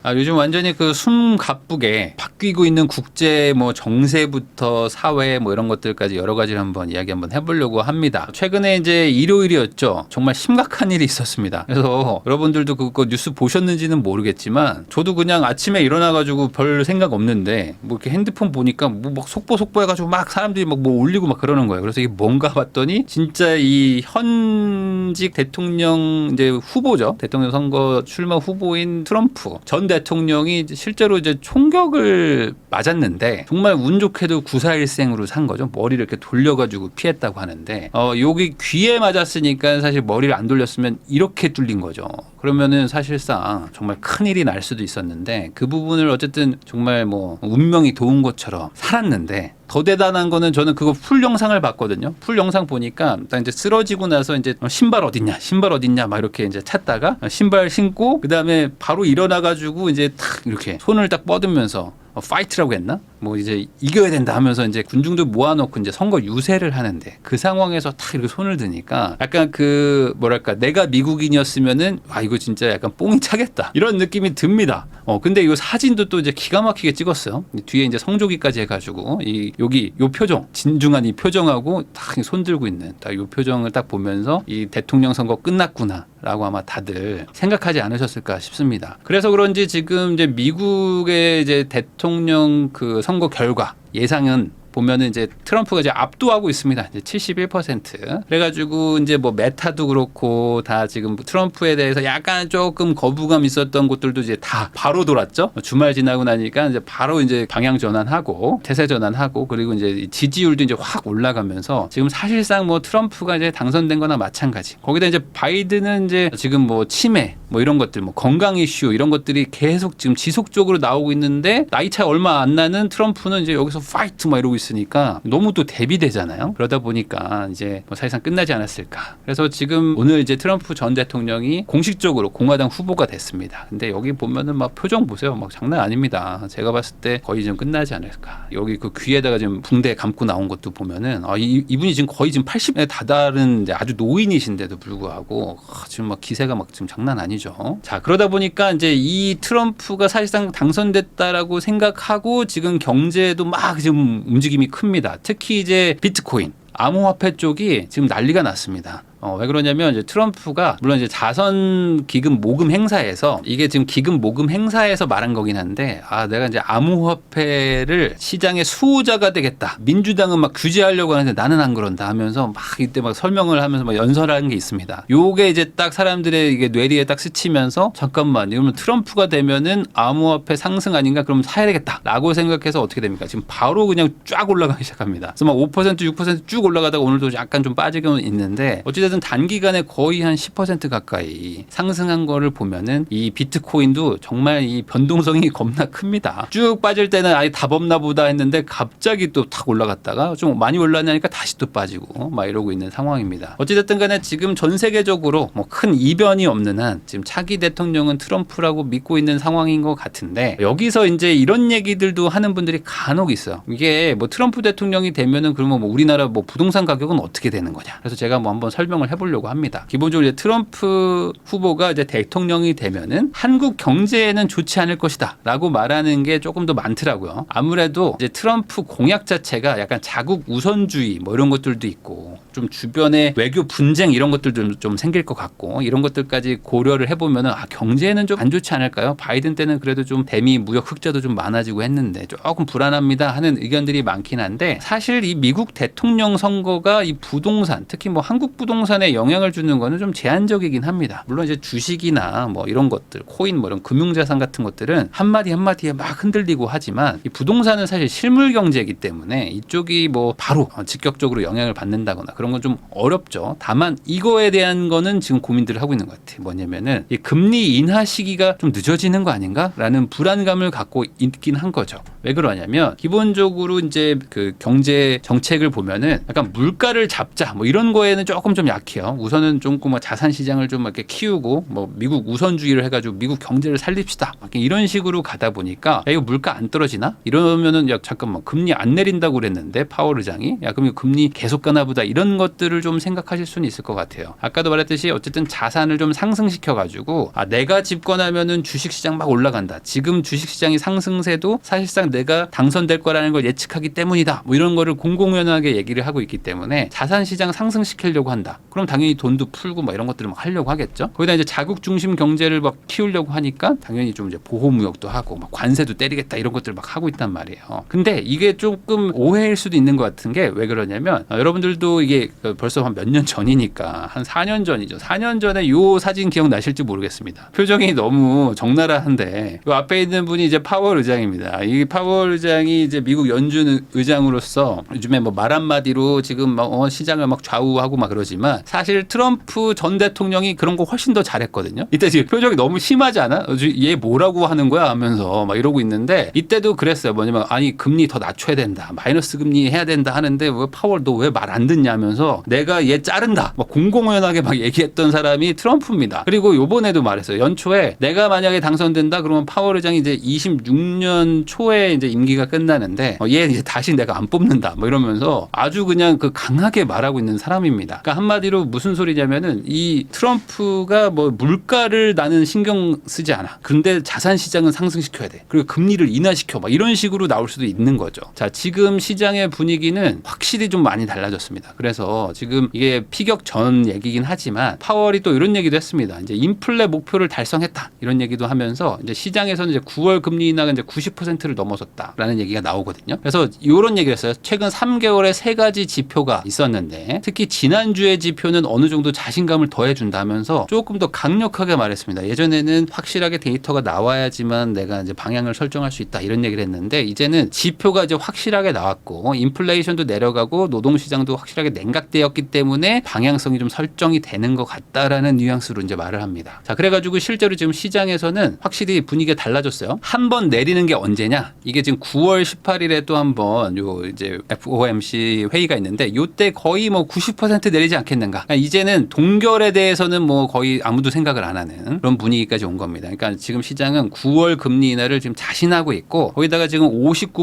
요즘 완전히 그 숨가쁘게 바뀌고 있는 국제 뭐 정세부터 사회 뭐 이런 것들까지 여러 가지를 이야기 한번 해보려고 합니다. 최근에 이제 일요일이었죠. 정말 심각한 일이 있었습니다. 그래서 여러분들도 그거 뉴스 보셨는지는 모르겠지만 저도 그냥 아침에 일어나가지고 별 생각 없는데 뭐 이렇게 핸드폰 보니까 뭐 막 속보 해가지고 막 사람들이 막 뭐 올리고 막 그러는 거예요. 그래서 이게 뭔가 봤더니 진짜 이 현직 대통령 이제 후보죠. 대통령 선거 출마 후보인 트럼프 전 대통령이 실제로 이제 총격을 맞았는데 정말 운 좋게도 구사일생으로 산 거죠. 머리를 이렇게 돌려가지고 피했다고 하는데 여기 귀에 맞았으니까 사실 머리를 안 돌렸으면 이렇게 뚫린 거죠. 그러면은 사실상 정말 큰 일이 날 수도 있었는데 그 부분을 어쨌든 정말 뭐 운명이 도운 것처럼 살았는데 더 대단한 거는 저는 그거 풀 영상을 봤거든요. 풀 영상 보니까 딱 이제 쓰러지고 나서 이제 신발 어딨냐 막 이렇게 이제 찾다가 신발 신고 그다음에 바로 일어나가지고 이제 탁 이렇게 손을 딱 뻗으면서 파이트라고 했나? 뭐 이제 이겨야 된다 하면서 이제 군중들 모아놓고 이제 선거 유세를 하는데 그 상황에서 탁 이렇게 손을 드니까 약간 그 뭐랄까 내가 미국인이었으면은 이거 진짜 약간 뽕이 차겠다 이런 느낌이 듭니다. 근데 이거 사진도 또 이제 기가 막히게 찍었어요. 뒤에 이제 성조기까지 해가지고 여기 요 표정 진중한 이 표정하고 딱 손 들고 있는 딱 요 표정을 딱 보면서 이 대통령 선거 끝났구나. 라고 아마 다들 생각하지 않으셨을까 싶습니다. 그래서 그런지 지금 이제 미국의 이제 대통령 그 선거 결과 예상은 보면은 이제 트럼프가 이제 압도하고 있습니다. 이제 71%. 그래가지고 이제 뭐 메타도 그렇고 다 지금 트럼프에 대해서 약간 조금 거부감 있었던 곳들도 이제 다 바로 돌았죠. 주말 지나고 나니까 이제 바로 이제 방향 전환하고 태세 전환하고 그리고 이제 지지율도 이제 확 올라가면서 지금 사실상 뭐 트럼프가 이제 당선된 거나 마찬가지. 거기다 이제 바이든은 이제 지금 뭐 치매 뭐 이런 것들 뭐 건강 이슈 이런 것들이 계속 지금 지속적으로 나오고 있는데 나이 차 얼마 안 나는 트럼프는 이제 여기서 파이트 막 이러고 있으니까 너무 또 대비되잖아요. 그러다 보니까 이제 뭐 사실상 끝나지 않았을까. 그래서 지금 오늘 이제 트럼프 전 대통령이 공식적으로 공화당 후보가 됐습니다. 근데 여기 보면은 막 표정 보세요. 막 장난 아닙니다. 제가 봤을 때 거의 좀 끝나지 않을까. 여기 그 귀에다가 지금 붕대 감고 나온 것도 보면은 이분이 지금 거의 지금 80에 다다른 이제 아주 노인이신데도 불구하고 지금 막 기세가 막 지금 장난 아니죠. 자, 그러다 보니까 이제 이 트럼프가 사실상 당선됐다라고 생각하고 지금 경제도 막 지금 움직임이 큽니다. 특히 이제 비트코인, 암호화폐 쪽이 지금 난리가 났습니다. 왜 그러냐면 이제 트럼프가 물론 이제 자선 기금 모금 행사에서 이게 지금 기금 모금 행사에서 말한 거긴 한데 내가 이제 암호화폐를 시장의 수호자가 되겠다. 민주당은 막 규제하려고 하는데 나는 안 그런다 하면서 막 이때 막 설명을 하면서 막 연설하는 게 있습니다. 요게 이제 딱 사람들의 이게 뇌리에 딱 스치면서 잠깐만 이러면 트럼프가 되면은 암호화폐 상승 아닌가 그럼 사야 되겠다라고 생각해서 어떻게 됩니까? 지금 바로 그냥 쫙 올라가기 시작합니다. 그래서 막 5% 6% 쭉 올라가다가 오늘도 약간 좀 빠지긴 있는데 어찌됐든 단기간에 거의 한 10% 가까이 상승한 거를 보면은 이 비트코인도 정말 이 변동성이 겁나 큽니다. 쭉 빠질 때는 아예 답 없나 보다 했는데 갑자기 또 탁 올라갔다가 좀 많이 올라가니까 다시 또 빠지고 막 이러고 있는 상황입니다. 어찌됐든 간에 지금 전 세계적으로 뭐 큰 이변이 없는 한 지금 차기 대통령은 트럼프라고 믿고 있는 상황인 것 같은데 여기서 이제 이런 얘기들도 하는 분들이 간혹 있어요. 이게 뭐 트럼프 대통령이 되면은 그러면 뭐 우리나라 뭐 부동산 가격은 어떻게 되는 거냐. 그래서 제가 뭐 한번 설명을 해보려고 합니다. 기본적으로 이제 트럼프 후보가 이제 대통령이 되면은 한국 경제에는 좋지 않을 것이다라고 말하는 게 조금 더 많더라고요. 아무래도 이제 트럼프 공약 자체가 약간 자국 우선주의 뭐 이런 것들도 있고 좀 주변에 외교 분쟁 이런 것들도 좀 생길 것 같고 이런 것들까지 고려를 해보면은 경제에는 좀 안 좋지 않을까요? 바이든 때는 그래도 좀 대미 무역 흑자도 좀 많아지고 했는데 조금 불안합니다 하는 의견들이 많긴 한데 사실 이 미국 대통령 선거가 이 부동산 특히 뭐 한국 부동산에 영향을 주는 거는 좀 제한적이긴 합니다. 물론 이제 주식이나 뭐 이런 것들, 코인 뭐 이런 금융자산 같은 것들은 한마디 한마디에 막 흔들리고 하지만 이 부동산은 사실 실물 경제이기 때문에 이쪽이 뭐 바로 직격적으로 영향을 받는다거나 그런 건 좀 어렵죠. 다만 이거에 대한 거는 지금 고민들을 하고 있는 것 같아요. 뭐냐면은 이 금리 인하 시기가 좀 늦어지는 거 아닌가라는 불안감을 갖고 있긴 한 거죠. 왜 그러냐면 기본적으로 이제 그 경제 정책을 보면은 약간 물가를 잡자 뭐 이런 거에는 조금 좀 약해요. 우선은 좀 뭐 자산 시장을 좀 이렇게 키우고 뭐 미국 우선주의를 해가지고 미국 경제를 살립시다. 이런 식으로 가다 보니까 야, 이거 물가 안 떨어지나? 이러면은 야 잠깐만 금리 안 내린다고 그랬는데 파월 의장이 야 그럼 금리 계속 가나 보다 이런 것들을 좀 생각하실 수는 있을 것 같아요. 아까도 말했듯이 어쨌든 자산을 좀 상승시켜 가지고 아 내가 집권하면은 주식시장 막 올라간다. 지금 주식시장이 상승세도 사실상 내가 당선될 거라는 걸 예측하기 때문이다. 뭐 이런 거를 공공연하게 얘기를 하고 있기 때문에 자산시장 상승시키려고 한다. 그럼 당연히 돈도 풀고 막 이런 것들을 막 하려고 하겠죠. 거기다 이제 자국 중심 경제를 막 키우려고 하니까 당연히 좀 이제 보호무역도 하고 막 관세도 때리겠다 이런 것들을 막 하고 있단 말이에요. 근데 이게 조금 오해일 수도 있는 것 같은 게 왜 그러냐면 여러분들도 이게 벌써 한 몇 년 전이니까 한 4년 전이죠. 4년 전에 요 사진 기억나실지 모르겠습니다. 표정이 너무 적나라한데 요 앞에 있는 분이 이제 파월 의장입니다. 이 파월 의장이 이제 미국 연준 의장으로서 요즘에 뭐 말 한마디로 지금 막 시장을 막 좌우하고 막 그러지만 사실 트럼프 전 대통령이 그런 거 훨씬 더 잘했거든요. 이때 지금 표정이 너무 심하지 않아? 얘 뭐라고 하는 거야 하면서 막 이러고 있는데 이때도 그랬어요. 뭐냐면 아니 금리 더 낮춰야 된다. 마이너스 금리 해야 된다 하는데 왜 파월 너 왜 말 안 듣냐 하면서 내가 얘 자른다. 막 공공연하게 막 얘기했던 사람이 트럼프입니다. 그리고 요번에도 말했어요. 연초에 내가 만약에 당선된다 그러면 파월 의장이 이제 26년 초에 이제 임기가 끝나는데 얘 이제 다시 내가 안 뽑는다. 뭐 이러면서 아주 그냥 그 강하게 말하고 있는 사람입니다. 그러니까 한마디로 무슨 소리냐면은 이 트럼프가 뭐 물가를 나는 신경 쓰지 않아. 근데 자산 시장은 상승시켜야 돼. 그리고 금리를 인하시켜. 막 이런 식으로 나올 수도 있는 거죠. 자, 지금 시장의 분위기는 확실히 좀 많이 달라졌습니다. 그래서 지금 이게 피격 전 얘기긴 하지만 파월이 또 이런 얘기도 했습니다. 이제 인플레 목표를 달성했다. 이런 얘기도 하면서 이제 시장에서는 이제 9월 금리 인하가 이제 90%를 넘어섰다라는 얘기가 나오거든요. 그래서 이런 얘기를 했어요. 최근 3개월에 세 가지 지표가 있었는데 특히 지난주의 지표는 어느 정도 자신감을 더해준다면서 조금 더 강력하게 말했습니다. 예전에는 확실하게 데이터가 나와야지만 내가 이제 방향을 설정할 수 있다 이런 얘기를 했는데 이제는 지표가 이제 확실하게 나왔고 인플레이션도 내려가고 노동시장도 확실하게 냉각되었기 때문에 방향성이 좀 설정이 되는 것 같다라는 뉘앙스로 이제 말을 합니다. 자, 그래가지고 실제로 지금 시장에서는 확실히 분위기가 달라졌어요. 한 번 내리는 게 언제냐? 이게 지금 9월 18일에 또 한 번 요 이제 FOMC 회의가 있는데 요때 거의 뭐 90% 내리지 않겠는가? 그러니까 이제는 동결에 대해서는 뭐 거의 아무도 생각을 안 하는 그런 분위기까지 온 겁니다. 그러니까 지금 시장은 9월 금리 인하를 지금 자신하고 있고 거기다가 지금 59%,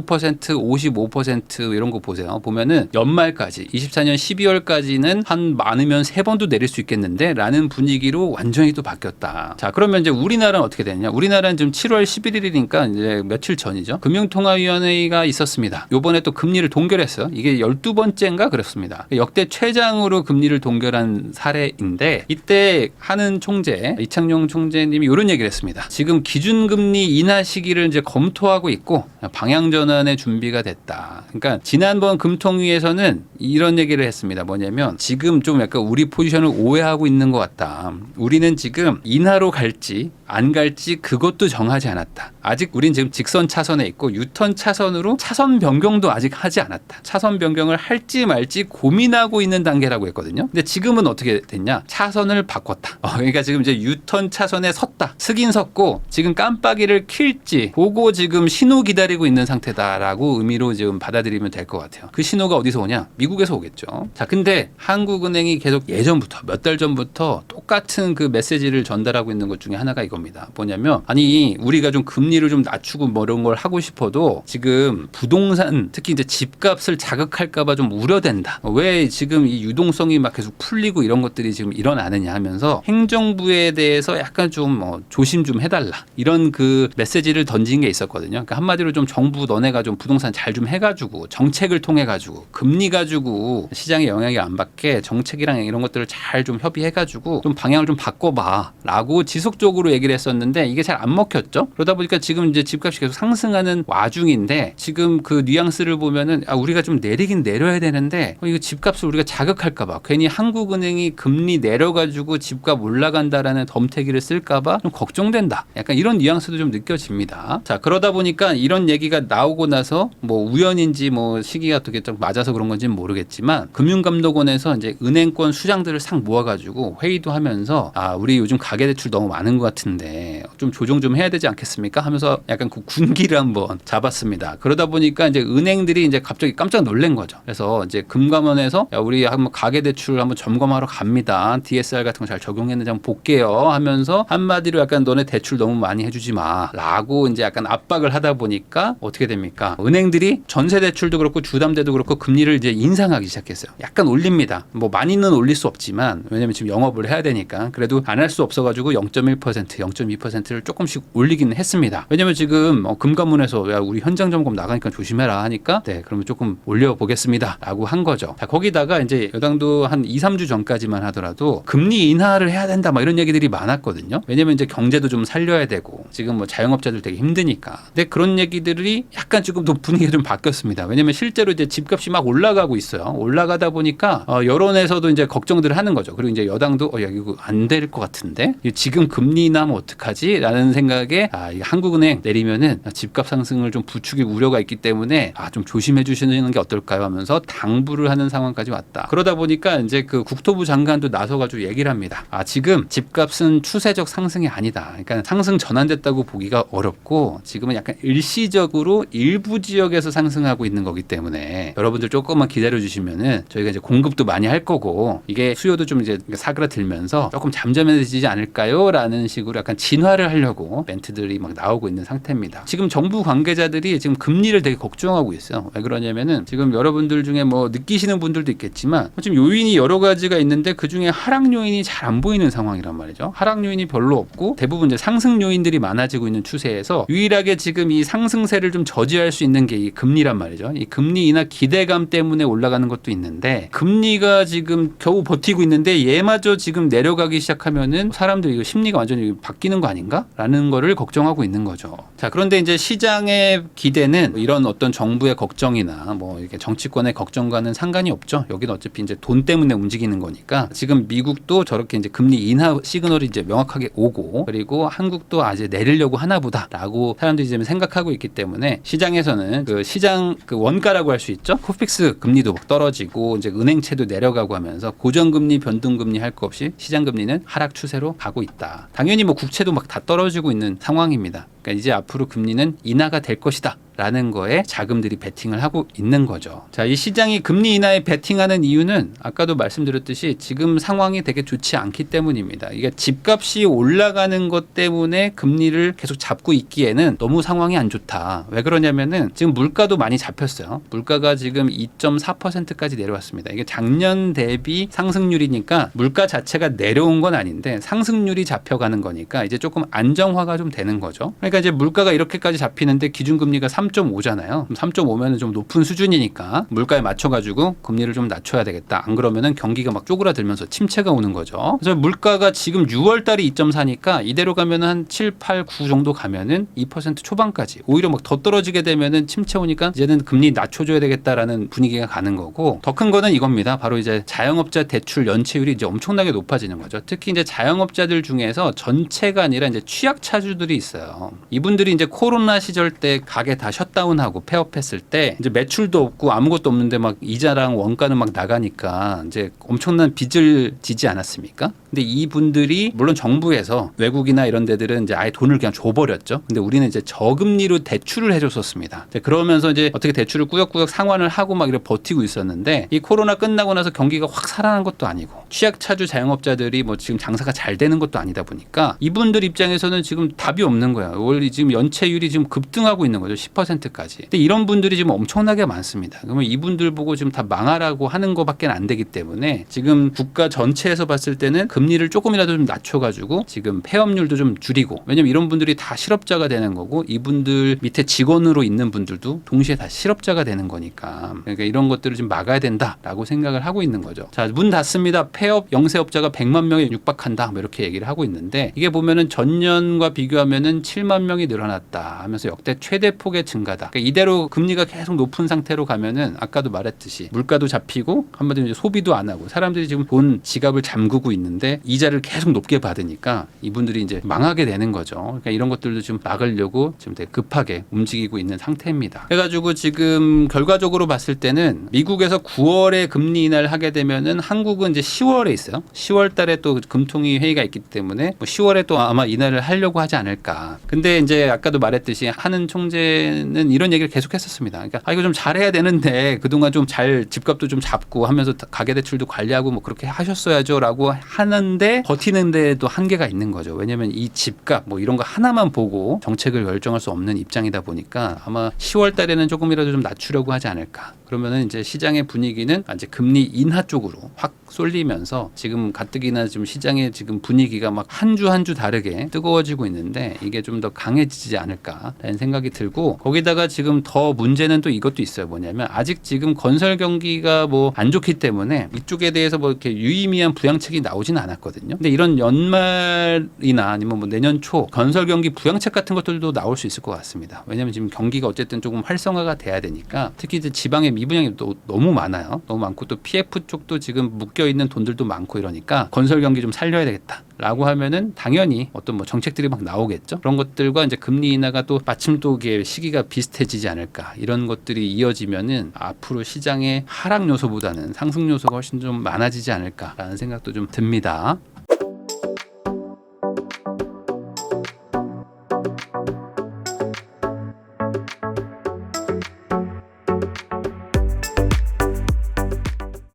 55% 이런 거 보세요. 보면은 연말까지 24년 12월까지는 한 많으면 3번도 내릴 수 있겠는데 라는 분위기로 완전히 또 바뀌었다. 자, 그러면 이제 우리나라는 어떻게 되느냐? 우리나라는 지금 7월 11일이니까 이제 며칠 전이죠. 금융통화위원회가 있었습니다. 요번에 또 금리를 동결했어요. 이게 12번째인가 그렇습니다. 역대 최장으로 금리를 동결한 사례인데 이때 하는 총재 이창용 총재님이 이런 얘기를 했습니다. 지금 기준금리 인하 시기를 이제 검토하고 있고 방향 전환의 준비가 됐다. 그러니까 지난번 금통위에서는 이런 얘기를 했습니다. 뭐냐면 지금 좀 약간 우리 포지션을 오해하고 있는 것 같다. 우리는 지금 인하로 갈지 안 갈지 그것도 정하지 않았다. 아직 우린 지금 직선 차선에 있고 유턴 차선으로 차선 변경도 아직 하지 않았다. 차선 변경을 할지 말지 고민하고 있는 단계라고 했거든요. 근데 지금은 어떻게 됐냐? 차선을 바꿨다. 그러니까 지금 이제 유턴 차선에 섰다. 서긴 섰고 지금 깜빡이를 킬지 보고 지금 신호 기다리고 있는 상태다라고 의미로 지금 받아들이면 될 것 같아요. 그 신호가 어디서 오냐? 미국에서 오겠죠. 자, 근데 한국은행이 계속 예전부터 몇 달 전부터 똑같은 그 메시지를 전달하고 있는 것 중에 하나가 이겁니다. 뭐냐면 아니 우리가 좀 금리를 좀 낮추고 뭐 이런 걸 하고 싶어도 지금 부동산 특히 이제 집값을 자극할까 봐 좀 우려된다. 왜 지금 이 유동성이 막 계속 풀리고 이런 것들이 지금 일어나느냐 하면서 행정부에 대해서 약간 좀 조심 좀 해달라. 이런 그 메시지를 던진 게 있었거든요. 그러니까 한마디로 좀 정부 너네가 좀 부동산 잘 좀 해가지고 정책을 통해 가지고 금리 가지고 시장에 영향이 안 받게 정책이랑 이런 것들을 잘 좀 협의해가지고 좀 방향을 좀 바꿔봐라고 지속적으로 얘기를 했었는데 이게 잘 안 먹혔죠. 그러다 보니까 지금 이제 집값이 계속 상승하는 와중인데 지금 그 뉘앙스를 보면은 우리가 좀 내리긴 내려야 되는데 이거 집값을 우리가 자극할까봐 괜히 한국은행이 금리 내려가지고 집값 올라간다라는 덤태기를 쓸까봐 좀 걱정된다. 약간 이런 뉘앙스도 좀 느껴집니다. 자, 그러다 보니까 이런 얘기가 나오고 나서 뭐 우연인지 뭐 시기가 어떻게 좀 맞아서 그런 건지는 모르겠지만 금융감독원에서 이제 은행권 수장들을 싹 모아가지고 회의도 하면서 우리 요즘 가계대출 너무 많은 것 같은데 좀 조정 좀 해야 되지 않겠습니까? 하면서 약간 그 군기를 한번 잡았습니다. 그러다 보니까 이제 은행들이 이제 갑자기 깜짝 놀란 거죠. 그래서 이제 금감원에서 우리 한번 가계대출 한번 점검하러 갑니다. DSR 같은 거 잘 적용했는지 한번 볼게요 하면서 한마디로 약간 너네 대출 너무 많이 해주지 마 라고 이제 약간 압박을 하다 보니까 어떻게 됩니까? 은행들이 전세 대출도 그렇고 주담대도 그렇고 금리를 이제 인상하기 시작했어요. 약간 올립니다. 뭐 많이는 올릴 수 없지만 왜냐면 지금 영업을 해야 되니까 그래도 안 할 수 없어가지고 0.1%, 0.2%를 조금씩 올리기는 했습니다. 왜냐면 지금 금감원에서 야 우리 현장 점검 나가니까 조심해라 하니까 네 그러면 조금 올려보겠습니다 라고 한 거죠. 자, 거기다가 이제 여당도 한 2, 3주 전까지만 하더라도 금리 인하를 해야 된다 뭐 이런 얘기들이 많았거든요. 왜냐면 이제 경제도 좀 살려야 되고 지금 뭐 자영업자들 되게 힘드니까. 근데 그런 얘기들이 약간 조금 더 분위기가 좀 바뀌었습니다. 왜냐면 실제로 이제 집값이 막 올라가고 있어요. 올라가다 보니까 여론에서도 이제 걱정들을 하는 거죠. 그리고 이제 여당도 야 이거 안 될 것 같은데 지금 금리 인하면 어떡하지? 라는 생각에 이 한국은행 내리면은 집값 상승을 좀 부추길 우려가 있기 때문에 좀 조심해 주시는 게 어떨까요? 하면서 당부를 하는 상황까지 왔다. 그러다 보니까 이제 그 국토부 장관도 나서가지고 얘기를 합니다. 지금 집값은 추세적 상승이 아니다. 그러니까 상승 전환됐다고 보기가 어렵고 지금은 약간 일시적으로 일부 지역에서 상승하고 있는 거기 때문에 여러분들 조금만 기다려 주시면은 저희가 이제 공급도 많이 할 거고 이게 수요도 좀 이제 사그라들면서 조금 잠잠해지지 않을까요? 라는 식으로 약간 진화를 하려고 멘트들이 막 나오고 있는 상태입니다. 지금 정부 관계자들이 지금 금리를 되게 걱정하고 있어요. 왜 그러냐면은 지금 여러분들 중에 뭐 느끼시는 분들도 있겠지만 지금 요인이 여러 가지가 있는데 그 중에 하락 요인이 잘 안 보이는 상황이란 말이죠. 하락 요인이 별로 없고 대부분 이제 상승 요인들이 많아지고 있는 추세에서 유일하게 지금 이 상승세를 좀 저지할 수 있는 게 이 금리란 말이죠. 이 금리 인하 기대감 때문에 올라가는 것도 있는데 금리가 지금 겨우 버티고 있는데 얘마저 지금 내려가기 시작하면은 사람들이 이거 심리가 완전히 바뀌는 거 아닌가? 라는 거를 걱정하고 있는 거죠. 자, 그런데 이제 시장의 기대는 이런 어떤 정부의 걱정이나 뭐 이렇게 정치권의 걱정과는 상관이 없죠. 여기는 어차피 이제 돈 때문에 움직이는 거니까 지금 미국도 저렇게 이제 금리 인하 시그널이 이제 명확하게 오고 그리고 한국도 아직 내리려고 하나 보다라고 사람들이 지금 생각하고 있기 때문에 시장에서는 그 시장 그 원가라고 할 수 있죠. 코픽스 금리도 막 떨어지고 이제 은행채도 내려가고 하면서 고정금리 변동금리 할 거 없이 시장금리는 하락 추세로 가고 있다. 당연히 뭐 국채도 막 다 떨어지고 있는 상황입니다. 그러니까 이제 앞으로 금리는 인하가 될 것이다. 라는 거에 자금들이 베팅을 하고 있는 거죠. 자, 이 시장이 금리 인하에 베팅하는 이유는 아까도 말씀드렸듯이 지금 상황이 되게 좋지 않기 때문입니다. 이게 집값이 올라가는 것 때문에 금리를 계속 잡고 있기에는 너무 상황이 안 좋다. 왜 그러냐면은 지금 물가도 많이 잡혔어요. 물가가 지금 2.4%까지 내려왔습니다. 이게 작년 대비 상승률이니까 물가 자체가 내려온 건 아닌데 상승률이 잡혀가는 거니까 이제 조금 안정화가 좀 되는 거죠. 그러니까 이제 물가가 이렇게까지 잡히는데 기준금리가 3.5잖아요. 3.5면은 좀 높은 수준이니까 물가에 맞춰가지고 금리를 좀 낮춰야 되겠다. 안 그러면은 경기가 막 쪼그라들면서 침체가 오는 거죠. 그래서 물가가 지금 6월 달이 2.4니까 이대로 가면은 한 7, 8, 9 정도 가면은 2% 초반까지 오히려 막 더 떨어지게 되면은 침체 오니까 이제는 금리 낮춰줘야 되겠다라는 분위기가 가는 거고 더 큰 거는 이겁니다. 바로 이제 자영업자 대출 연체율이 이제 엄청나게 높아지는 거죠. 특히 이제 자영업자들 중에서 전체가 아니라 이제 취약차주들이 있어요. 이분들이 이제 코로나 시절 때 가게 다 셧다운하고 폐업했을 때 이제 매출도 없고 아무것도 없는데 막 이자랑 원가는 막 나가니까 이제 엄청난 빚을 지지 않았습니까? 근데 이분들이 물론 정부에서 외국이나 이런 데들은 이제 아예 돈을 그냥 줘버렸죠. 근데 우리는 이제 저금리로 대출을 해줬었습니다. 그러면서 이제 어떻게 대출을 꾸역꾸역 상환을 하고 막 이렇게 버티고 있었는데 이 코로나 끝나고 나서 경기가 확 살아난 것도 아니고 취약차주 자영업자들이 뭐 지금 장사가 잘 되는 것도 아니다 보니까 이분들 입장에서는 지금 답이 없는 거야. 원래 지금 연체율이 지금 급등하고 있는 거죠. 10%까지. 근데 이런 분들이 지금 엄청나게 많습니다. 그러면 이분들 보고 지금 다 망하라고 하는 것밖에 안 되기 때문에 지금 국가 전체에서 봤을 때는 금리를 조금이라도 좀 낮춰가지고 지금 폐업률도 좀 줄이고 왜냐면 이런 분들이 다 실업자가 되는 거고 이분들 밑에 직원으로 있는 분들도 동시에 다 실업자가 되는 거니까 그러니까 이런 것들을 좀 막아야 된다라고 생각을 하고 있는 거죠. 자, 문 닫습니다. 폐업 영세업자가 100만 명에 육박한다. 뭐 이렇게 얘기를 하고 있는데 이게 보면은 전년과 비교하면은 7만 명이 늘어났다 하면서 역대 최대 폭의 증가다. 그러니까 이대로 금리가 계속 높은 상태로 가면은 아까도 말했듯이 물가도 잡히고 한마디로 이제 소비도 안 하고 사람들이 지금 돈 지갑을 잠그고 있는데 이자를 계속 높게 받으니까 이분들이 이제 망하게 되는 거죠. 그러니까 이런 것들도 좀 막으려고 지금 되게 급하게 움직이고 있는 상태입니다. 그래가지고 지금 결과적으로 봤을 때는 미국에서 9월에 금리 인하를 하게 되면은 한국은 이제 10월에 있어요. 10월 달에 또 금통위 회의가 있기 때문에 뭐 10월에 또 아마 인하를 하려고 하지 않을까. 근데 이제 아까도 말했듯이 하는 총재는 때는 이런 얘기를 계속했었습니다. 그러니까 이거 좀 잘해야 되는데 그동안 좀 잘 집값도 좀 잡고 하면서 가계대출도 관리하고 뭐 그렇게 하셨어야죠라고 하는데 버티는데도 한계가 있는 거죠. 왜냐하면 이 집값 뭐 이런 거 하나만 보고 정책을 결정할 수 없는 입장이다 보니까 아마 10월 달에는 조금이라도 좀 낮추려고 하지 않을까. 그러면은 이제 시장의 분위기는 이제 금리 인하 쪽으로 확 쏠리면서 지금 가뜩이나 지금 시장의 지금 분위기가 막 한 주 한 주 다르게 뜨거워지고 있는데 이게 좀 더 강해지지 않을까라는 생각이 들고 거기다가 지금 더 문제는 또 이것도 있어요. 뭐냐면 아직 지금 건설 경기가 뭐 안 좋기 때문에 이쪽에 대해서 뭐 이렇게 유의미한 부양책이 나오지는 않았거든요. 근데 이런 연말이나 아니면 뭐 내년 초 건설 경기 부양책 같은 것들도 나올 수 있을 것 같습니다. 왜냐하면 지금 경기가 어쨌든 조금 활성화가 돼야 되니까 특히 이제 지방의 미분양이 또 너무 많아요. 너무 많고 또 PF 쪽도 지금 묶여 있는 돈들도 많고 이러니까 건설 경기 좀 살려야 되겠다. 라고 하면은 당연히 어떤 뭐 정책들이 막 나오겠죠. 그런 것들과 이제 금리 인하가 또 마침 또 이게 시기가 비슷해지지 않을까. 이런 것들이 이어지면은 앞으로 시장의 하락 요소보다는 상승 요소가 훨씬 좀 많아지지 않을까라는 생각도 좀 듭니다.